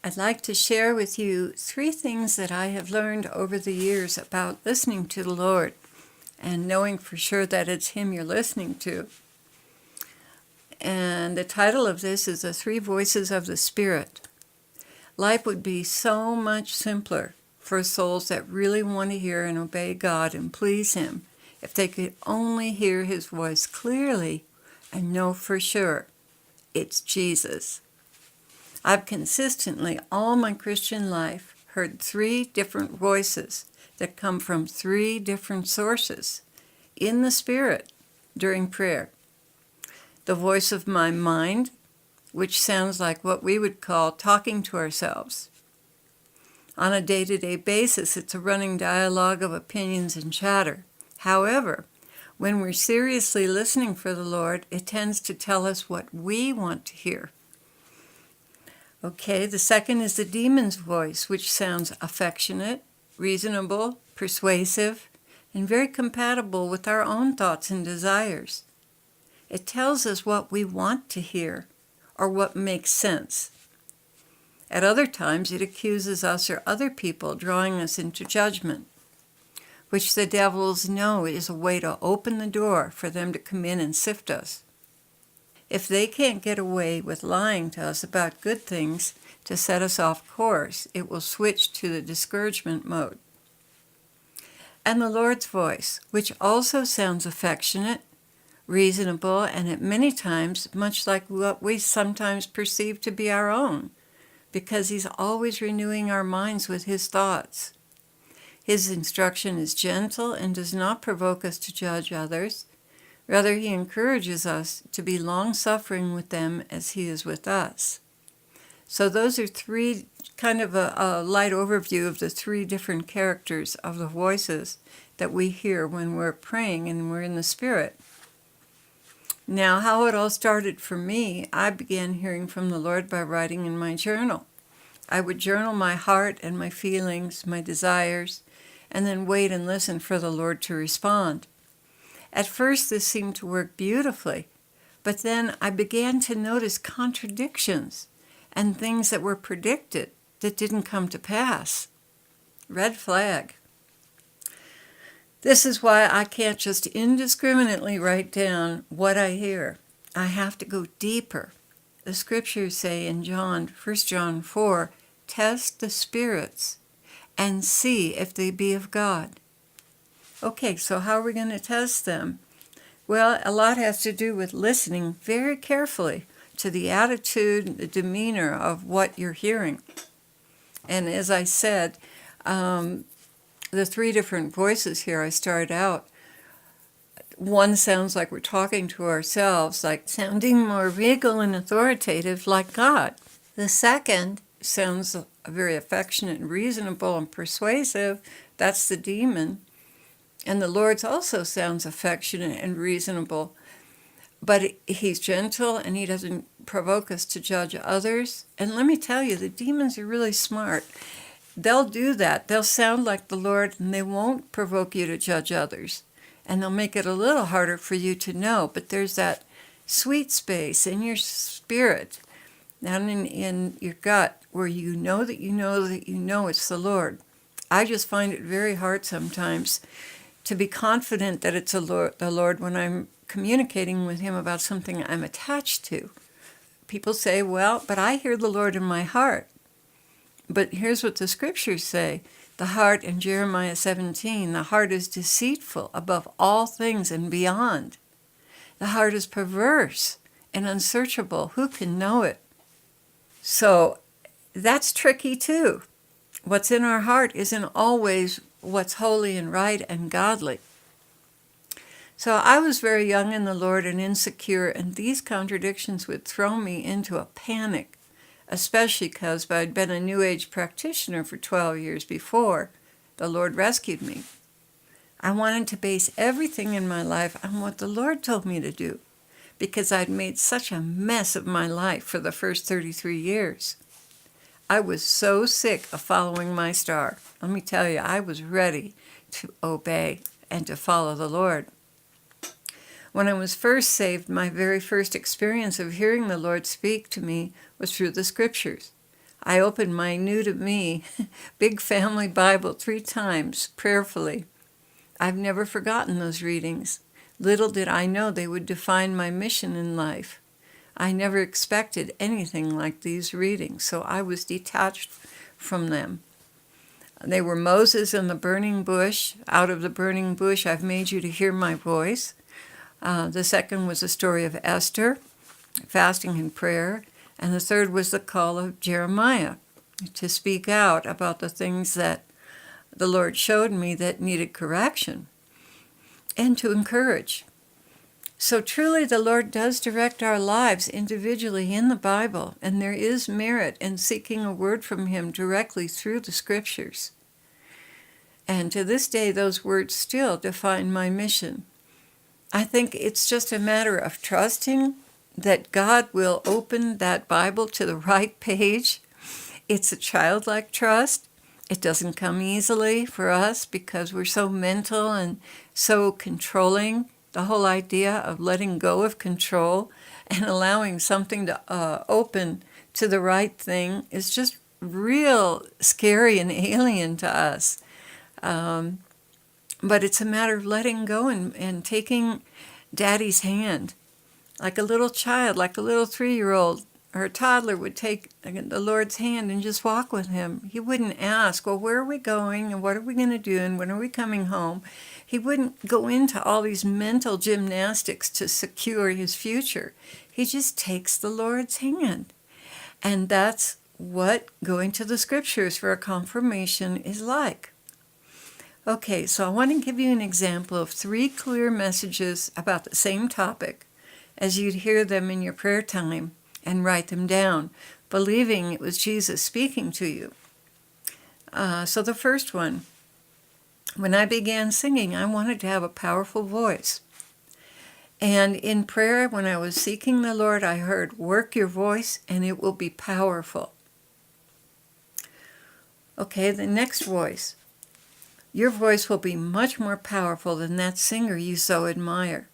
I'd like to share with you 3 things that I have learned over the years about listening to the Lord and knowing for sure that it's Him you're listening to. And the title of this is The 3 Voices of the Spirit. Life would be so much simpler for souls that really want to hear and obey God and please Him if they could only hear His voice clearly and know for sure it's Jesus. I've consistently, all my Christian life, heard 3 different voices that come from 3 different sources in the Spirit during prayer. The voice of my mind, which sounds like what we would call talking to ourselves. On a day-to-day basis, it's a running dialogue of opinions and chatter. However, when we're seriously listening for the Lord, it tends to tell us what we want to hear. Okay, the second is the demon's voice, which sounds affectionate, reasonable, persuasive, and very compatible with our own thoughts and desires. It tells us what we want to hear or what makes sense. At other times, it accuses us or other people, drawing us into judgment, which the devils know is a way to open the door for them to come in and sift us. If they can't get away with lying to us about good things to set us off course, it will switch to the discouragement mode. And the Lord's voice, which also sounds affectionate, reasonable, and at many times much like what we sometimes perceive to be our own, because He's always renewing our minds with His thoughts. His instruction is gentle and does not provoke us to judge others. Rather, He encourages us to be long-suffering with them as He is with us. So those are 3, kind of a light overview of the 3 different characters of the voices that we hear when we're praying and we're in the Spirit. Now, how it all started for me, I began hearing from the Lord by writing in my journal. I would journal my heart and my feelings, my desires, and then wait and listen for the Lord to respond. At first, this seemed to work beautifully, but then I began to notice contradictions and things that were predicted that didn't come to pass. Red flag. This is why I can't just indiscriminately write down what I hear. I have to go deeper. The scriptures say in 1 John 4, test the spirits and see if they be of God. Okay, so how are we going to test them? Well, a lot has to do with listening very carefully to the attitude, the demeanor of what you're hearing. And as I said, the 3 different voices here I started out. One sounds like we're talking to ourselves, like sounding more regal and authoritative like God. The second sounds very affectionate and reasonable and persuasive. That's the demon. And the Lord's also sounds affectionate and reasonable. But He's gentle and He doesn't provoke us to judge others. And let me tell you, the demons are really smart. They'll do that. They'll sound like the Lord and they won't provoke you to judge others. And they'll make it a little harder for you to know. But there's that sweet space in your spirit, down in your gut, where you know that you know that you know it's the Lord. I just find it very hard sometimes to be confident that it's the Lord when I'm communicating with Him about something I'm attached to. People say, well, but I hear the Lord in my heart. But here's what the scriptures say. The heart in Jeremiah 17, the heart is deceitful above all things and beyond. The heart is perverse and unsearchable. Who can know it? So that's tricky too. What's in our heart isn't always what's holy and right and godly. So I was very young in the Lord and insecure, and these contradictions would throw me into a panic, especially because I'd been a New Age practitioner for 12 years before the Lord rescued me. I wanted to base everything in my life on what the Lord told me to do, because I'd made such a mess of my life for the first 33 years. I was so sick of following my star. Let me tell you, I was ready to obey and to follow the Lord. When I was first saved, my very first experience of hearing the Lord speak to me was through the scriptures. I opened my new to me Big Family Bible 3 times prayerfully. I've never forgotten those readings. Little did I know they would define my mission in life. I never expected anything like these readings, so I was detached from them. They were Moses and the burning bush. Out of the burning bush, I've made you to hear my voice. The second was the story of Esther, fasting and prayer. And the third was the call of Jeremiah to speak out about the things that the Lord showed me that needed correction and to encourage. So truly the Lord does direct our lives individually in the Bible, and there is merit in seeking a word from Him directly through the Scriptures. And to this day, those words still define my mission. I think it's just a matter of trusting that God will open that Bible to the right page. It's a childlike trust. It doesn't come easily for us because we're so mental and so controlling. The whole idea of letting go of control and allowing something to open to the right thing is just real scary and alien to us. But it's a matter of letting go and taking Daddy's hand. Like a little child, like a little 3-year-old or a toddler would take the Lord's hand and just walk with Him. He wouldn't ask, well, where are we going and what are we going to do and when are we coming home? He wouldn't go into all these mental gymnastics to secure his future. He just takes the Lord's hand. And that's what going to the Scriptures for a confirmation is like. Okay, so I want to give you an example of 3 clear messages about the same topic as you'd hear them in your prayer time and write them down, believing it was Jesus speaking to you. So the first one, when I began singing, I wanted to have a powerful voice. And in prayer, when I was seeking the Lord, I heard, work your voice and it will be powerful. Okay, the next voice. Your voice will be much more powerful than that singer you so admire.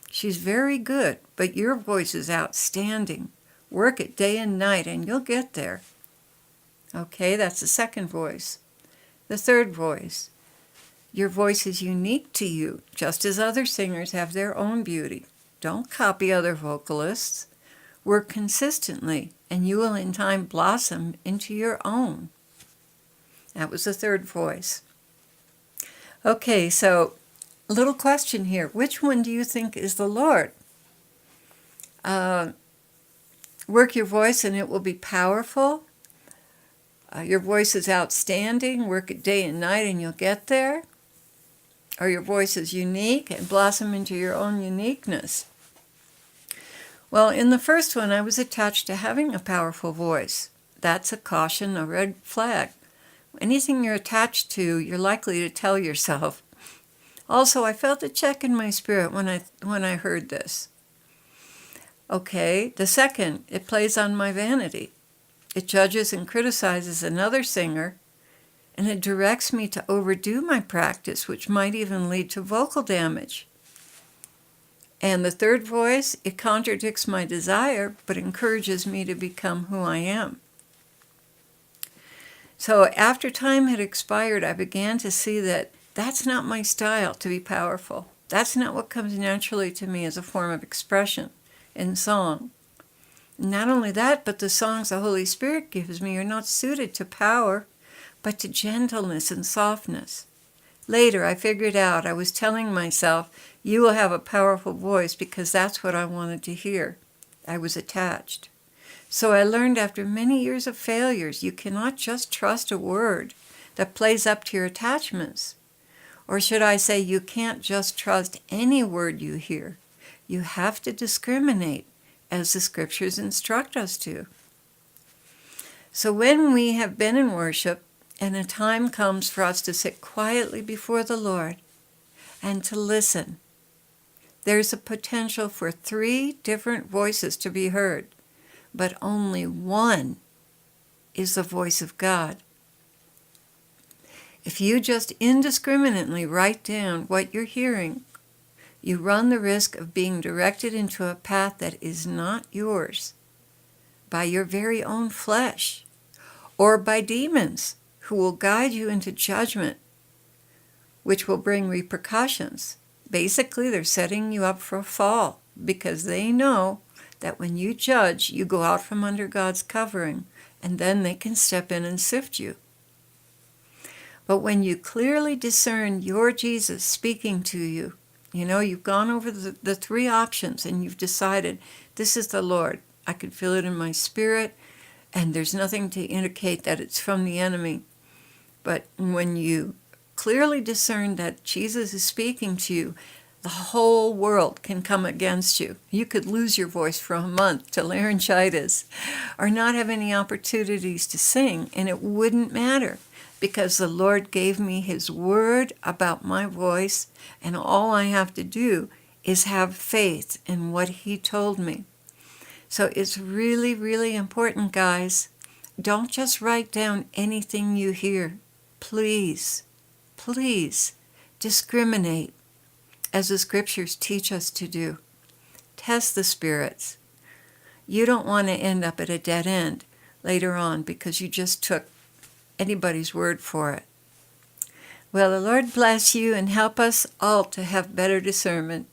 She's very good, but your voice is outstanding. Work it day and night and you'll get there. Okay, that's the second voice. The third voice. Your voice is unique to you, just as other singers have their own beauty. Don't copy other vocalists. Work consistently, and you will in time blossom into your own. That was the third voice. Okay, so a little question here. Which one do you think is the Lord? Work your voice and it will be powerful. Your voice is outstanding. Work it day and night and you'll get there. Or your voice is unique and blossom into your own uniqueness. Well, in the first one, I was attached to having a powerful voice. That's a caution, a red flag. Anything you're attached to, you're likely to tell yourself. Also, I felt a check in my spirit when I heard this. Okay, the second, it plays on my vanity. It judges and criticizes another singer, and it directs me to overdo my practice, which might even lead to vocal damage. And the third voice, it contradicts my desire, but encourages me to become who I am. So after time had expired, I began to see that that's not my style to be powerful. That's not what comes naturally to me as a form of expression in song. Not only that, but the songs the Holy Spirit gives me are not suited to power, but to gentleness and softness. Later, I figured out I was telling myself, you will have a powerful voice because that's what I wanted to hear. I was attached. So I learned after many years of failures, you cannot just trust a word that plays up to your attachments. Or should I say, you can't just trust any word you hear. You have to discriminate, as the Scriptures instruct us to. So when we have been in worship, and a time comes for us to sit quietly before the Lord and to listen, there's a potential for 3 different voices to be heard, but only one is the voice of God. If you just indiscriminately write down what you're hearing, you run the risk of being directed into a path that is not yours by your very own flesh, or by demons who will guide you into judgment, which will bring repercussions. Basically, they're setting you up for a fall because they know that when you judge, you go out from under God's covering, and then they can step in and sift you. But when you clearly discern your Jesus speaking to you, you've gone over the three options and you've decided, this is the Lord. I can feel it in my spirit, and there's nothing to indicate that it's from the enemy. But when you clearly discern that Jesus is speaking to you, the whole world can come against you. You could lose your voice for a month to laryngitis or not have any opportunities to sing, and it wouldn't matter because the Lord gave me his word about my voice, and all I have to do is have faith in what he told me. So it's really, really important, guys. Don't just write down anything you hear. Please, please discriminate, as the scriptures teach us to do. Test the spirits. You don't want to end up at a dead end later on because you just took anybody's word for it. Well, the Lord bless you and help us all to have better discernment.